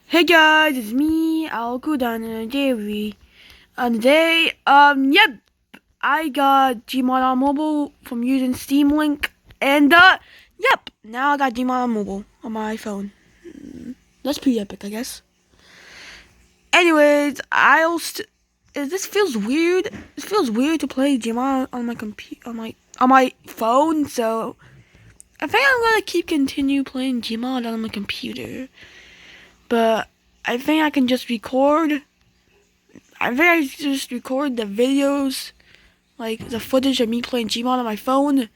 Hey guys, it's me, I'll go down in a dairy. Today, yep, I got gmod on mobile from using Steam Link, and yep, now I got gmod on mobile on my phone. That's pretty epic, I guess. Anyways, this feels weird. It feels weird to play gmod on my on my phone. So I think I'm gonna continue playing gmod on my computer. But I think I can just record. I think I just record the videos, like the footage of me playing Gmod on my phone,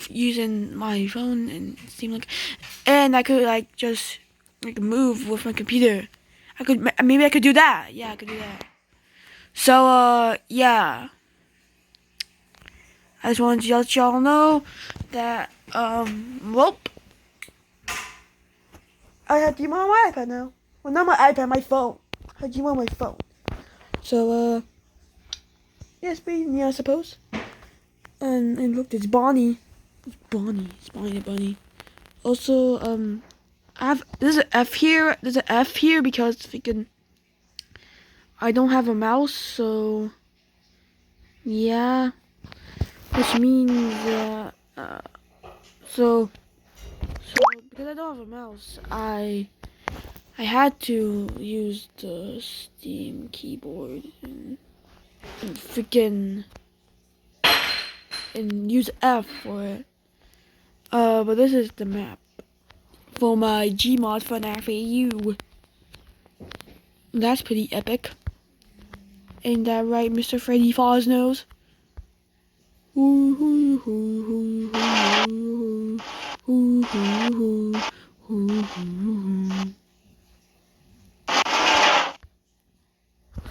using my phone and Steam Link, and I could just move with my computer. Maybe I could do that. Yeah, I could do that. So yeah, I just wanted to let y'all know that well, I have Gmod on my iPad now. Well, not my iPad, my phone. I have Gmod on my phone. So yes, yeah, I suppose. And look, it's Bonnie. It's Bonnie. It's Bonnie the bunny. Also, there's an F here. There's an F here because freaking I don't have a mouse, so yeah. Which means so because I don't have a mouse, I had to use the Steam keyboard and freaking and use F for it. But this is the map for my gmod for FAU. That's pretty epic. Ain't that right, Mr. Freddy Fosnose?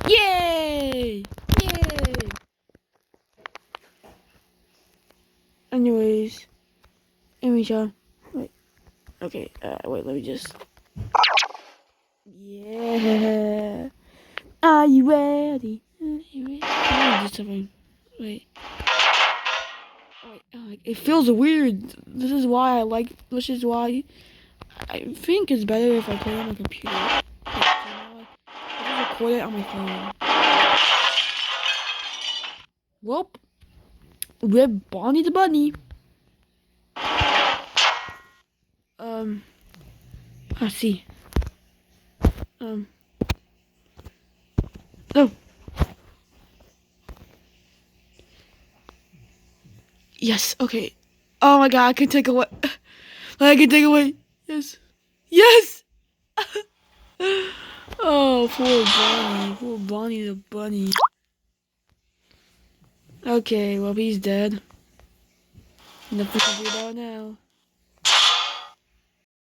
Yay! Yay! Anyways, wait. Okay, wait, let me just. Yeah. Are you ready? Just something. Wait. It feels weird. This is why I think it's better if I play on my computer. I just record it on my phone. Whoop. We're Bonnie the Bunny. Let's see. Oh. Yes, okay. Oh my god, I can take away. I can take away. Yes. Yes! Oh, poor Bonnie. Poor Bonnie the bunny. Okay, well, he's dead. Nothing to do about now.